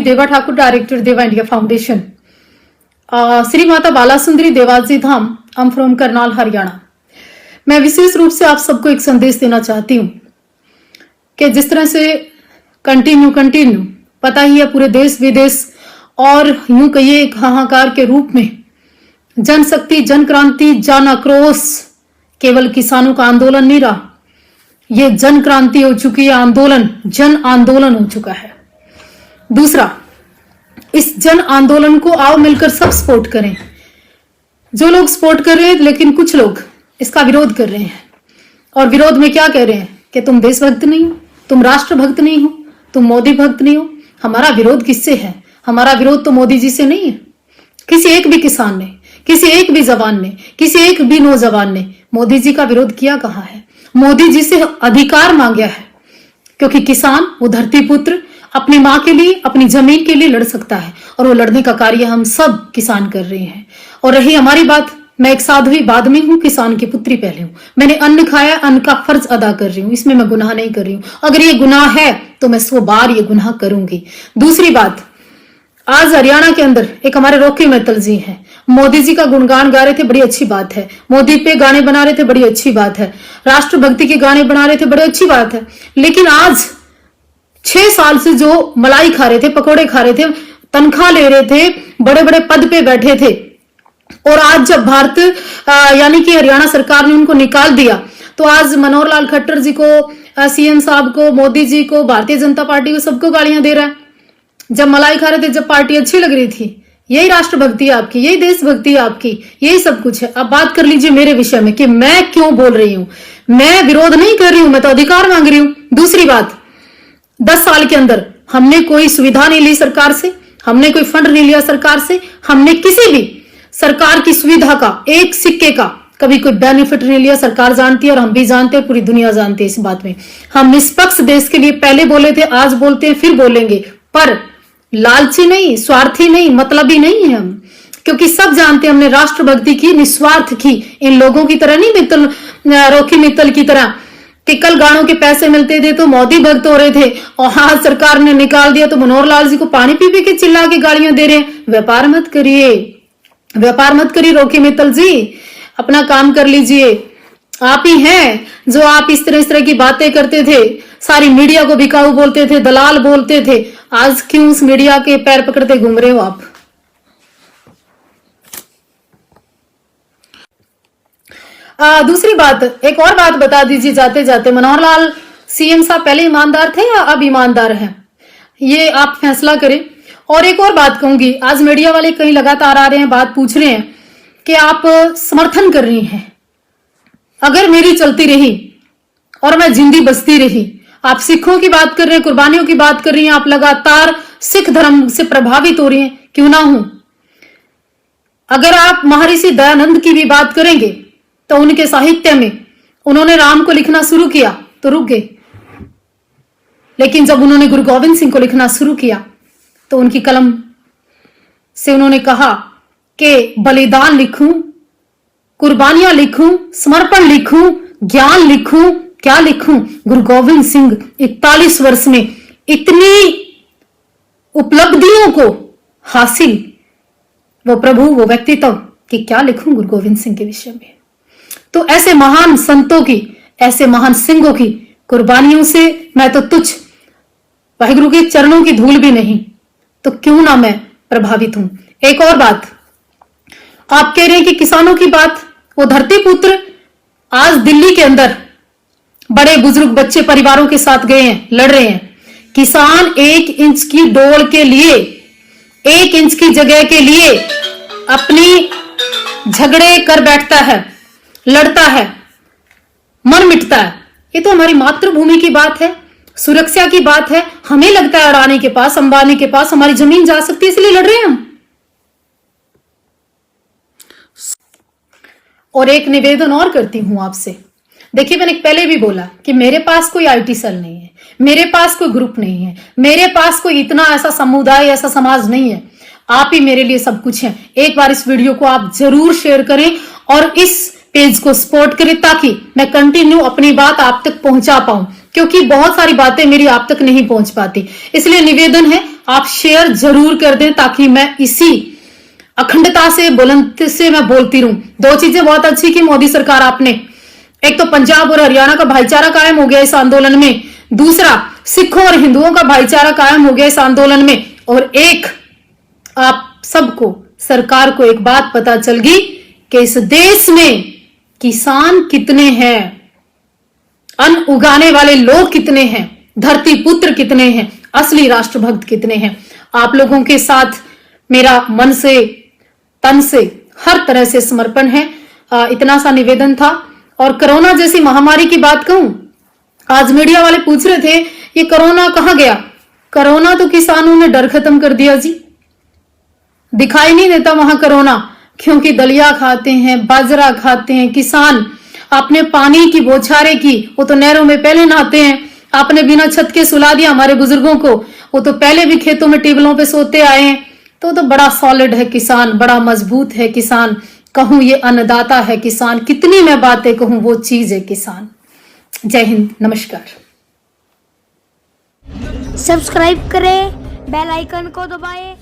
Devi Deva Thakur, director Deva India foundation, Shri Mata Bala Sundari Devaji Dham, I am from Karnal Haryana. मैं विशेष रूप से आप सबको एक संदेश देना चाहती हूं कि जिस तरह से कंटिन्यू पता ही है पूरे देश विदेश और यूं कहिए एक हाहाकार के रूप में जनशक्ति, जन क्रांति, जन आक्रोश केवल किसानों का आंदोलन नहीं रहा, ये जन क्रांति हो चुकी है, आंदोलन, जन आंदोलन हो चुका है। दूसरा, इस जन आंदोलन को आओ मिलकर सब सपोर्ट करें। जो लोग सपोर्ट कर रहे हैं, लेकिन कुछ लोग इसका विरोध कर रहे हैं और विरोध में क्या कह रहे हैं कि तुम देशभक्त नहीं हो, तुम राष्ट्रभक्त नहीं हो, तुम मोदी भक्त नहीं हो। हमारा विरोध किससे है? हमारा विरोध तो मोदी जी से नहीं है। किसी एक भी किसान ने, किसी एक भी जवान ने, किसी एक भी नौजवान ने मोदी जी का विरोध किया कहाँ है? मोदी जी से अधिकार मांगा है, क्योंकि किसान वो धरती पुत्र अपनी माँ के लिए, अपनी जमीन के लिए लड़ सकता है और वो लड़ने का कार्य हम सब किसान कर रहे हैं। और रही हमारी बात, मैं एक साध्वी बाद में हूं, किसान की पुत्री पहले हूं। मैंने अन्न खाया, अन्न का फर्ज अदा कर रही हूं, इसमें मैं गुनाह नहीं कर रही हूं। अगर ये गुनाह है तो मैं 100 बार ये गुनाह करूंगी। दूसरी बात, आज हरियाणा के अंदर एक हमारे रोकी मित्तल जी हैं, मोदी जी का गुणगान गा रहे थे, बड़ी अच्छी बात है। मोदी पे गाने बना रहे थे, बड़ी अच्छी बात है। राष्ट्रभक्ति के गाने बना रहे थे, बड़ी अच्छी बात है। लेकिन आज 6 साल से जो मलाई खा रहे थे, पकोड़े खा रहे थे, तनख्वाह ले रहे थे, बड़े बड़े पद पे बैठे थे, और आज जब भारत यानी कि हरियाणा सरकार ने उनको निकाल दिया, तो आज मनोहर लाल खट्टर जी को, सीएम साहब को, मोदी जी को, भारतीय जनता पार्टी को, सबको गालियां दे रहा है। जब मलाई खा रहे थे, जब पार्टी अच्छी लग रही थी, यही राष्ट्रभक्ति है आपकी, यही देशभक्ति है आपकी, यही सब कुछ है। अब बात कर लीजिए मेरे विषय में कि मैं क्यों बोल रही हूं। मैं विरोध नहीं कर रही हूं, मैं तो अधिकार मांग रही हूं। दूसरी बात, 10 साल के अंदर हमने कोई सुविधा नहीं ली सरकार से, हमने कोई फंड नहीं लिया सरकार से, हमने किसी भी सरकार की सुविधा का, एक सिक्के का कभी कोई बेनिफिट नहीं लिया। सरकार जानती है और हम भी जानते हैं, पूरी दुनिया जानती है इस बात में। हम निष्पक्ष देश के लिए पहले बोले थे, आज बोलते हैं, फिर बोलेंगे, पर लालची नहीं, स्वार्थी नहीं, मतलबी नहीं है हम, क्योंकि सब जानते हैं हमने राष्ट्रभक्ति की, निस्वार्थ की। इन लोगों की तरह नहीं, मित्तल, रोकी मित्तल की तरह कि कल गाड़ों के पैसे मिलते थे तो मोदी भक्त हो रहे थे और आज सरकार ने निकाल दिया तो मनोहर लाल जी को पानी पी पी के चिल्ला के गालियां दे रहे हैं। व्यापार मत करिए, व्यापार मत करिए रोकी मित्तल जी, अपना काम कर लीजिए। आप ही हैं जो आप इस तरह की बातें करते थे, सारी मीडिया को बिकाऊ बोलते थे, दलाल बोलते थे। आज क्यों उस मीडिया के पैर पकड़ते घूम रहे हो आप? दूसरी बात, एक और बात बता दीजिए जाते जाते, मनोहर लाल सीएम साहब पहले ईमानदार थे या अब ईमानदार हैं? ये आप फैसला करें। और एक और बात कहूंगी, आज मीडिया वाले कहीं लगातार आ रहे हैं, बात पूछ रहे हैं कि आप समर्थन कर रही हैं। अगर मेरी चलती रही और मैं जिंदी बसती रही, आप सिखों की बात कर रहे हैं, कुर्बानियों की बात कर रही हैं, आप लगातार सिख धर्म से प्रभावित हो रही हैं, क्यों ना हूं। अगर आप महर्षि दयानंद की भी बात करेंगे तो उनके साहित्य में उन्होंने राम को लिखना शुरू किया तो रुक गए, लेकिन जब उन्होंने गुरु गोविंद सिंह को लिखना शुरू किया तो उनकी कलम से उन्होंने कहा कि बलिदान लिखूं, कुर्बानियां लिखूं, समर्पण लिखूं, ज्ञान लिखूं, क्या लिखूं। गुरु गोविंद सिंह 41 वर्ष में इतनी उपलब्धियों को हासिल, वो प्रभु, वो व्यक्तित्व, कि क्या लिखूं गुरु गोविंद सिंह के विषय में। तो ऐसे महान संतों की, ऐसे महान सिंहों की कुर्बानियों से मैं तो तुच्छ, वाहिगुरु के चरणों की धूल भी नहीं, तो क्यों ना मैं प्रभावित हूं। एक और बात, आप कह रहे हैं कि किसानों की बात, वो धरती पुत्र आज दिल्ली के अंदर बड़े बुजुर्ग बच्चे परिवारों के साथ गए हैं, लड़ रहे हैं। किसान 1 इंच की डोल के लिए, 1 इंच की जगह के लिए अपनी झगड़े कर बैठता है, लड़ता है, मन मिटता है। ये तो हमारी मातृभूमि की बात है, सुरक्षा की बात है। हमें लगता है अडानी के पास, अंबानी के पास हमारी जमीन जा सकती है, इसलिए लड़ रहे हैं हम। और एक निवेदन और करती हूं आपसे, देखिए मैंने पहले भी बोला कि मेरे पास कोई आईटी सेल नहीं है, मेरे पास कोई ग्रुप नहीं है, मेरे पास कोई इतना ऐसा समुदाय, ऐसा समाज नहीं है। आप ही मेरे लिए सब कुछ है। एक बार इस वीडियो को आप जरूर शेयर करें और इस पेज को सपोर्ट करें ताकि मैं कंटिन्यू अपनी बात आप तक पहुंचा पाऊं। क्योंकि बहुत सारी बातें मेरी आप तक नहीं पहुंच पाती। इसलिए निवेदन है, आप शेयर जरूर कर दें ताकि मैं इसी अखंडता से बुलंद से मैं बोलती रहूं। दो चीजें बहुत अच्छी की मोदी सरकार आपने, एक तो पंजाब और हरियाणा का भाईचारा कायम हो गया इस आंदोलन में, दूसरा सिखों और हिंदुओं का भाईचारा कायम हो गया इस आंदोलन में, और एक आप सबको, सरकार को एक बात पता चल गई कि इस देश में किसान कितने हैं, अन्न उगाने वाले लोग कितने हैं, धरती पुत्र कितने हैं, असली राष्ट्रभक्त कितने हैं। आप लोगों के साथ मेरा मन से, तन से, हर तरह से समर्पण है। इतना सा निवेदन था। और कोरोना जैसी महामारी की बात कहूं, आज मीडिया वाले पूछ रहे थे ये कोरोना कहां गया। कोरोना तो किसानों ने डर खत्म कर दिया जी, दिखाई नहीं देता वहां कोरोना, क्योंकि दलिया खाते हैं, बाजरा खाते हैं किसान। आपने पानी की बौछारें की, वो तो नहरों में पहले नहाते हैं। आपने बिना छत के सुला दिया हमारे बुजुर्गों को, वो तो पहले भी खेतों में ट्यूबवेलों पे सोते आए हैं। तो बड़ा सॉलिड है किसान, बड़ा मजबूत है किसान। कहूं ये अन्नदाता है किसान, कितनी मैं बातें कहूं वो चीज है किसान। जय हिंद, नमस्कार। सब्सक्राइब करें, बेल आइकन को दबाएं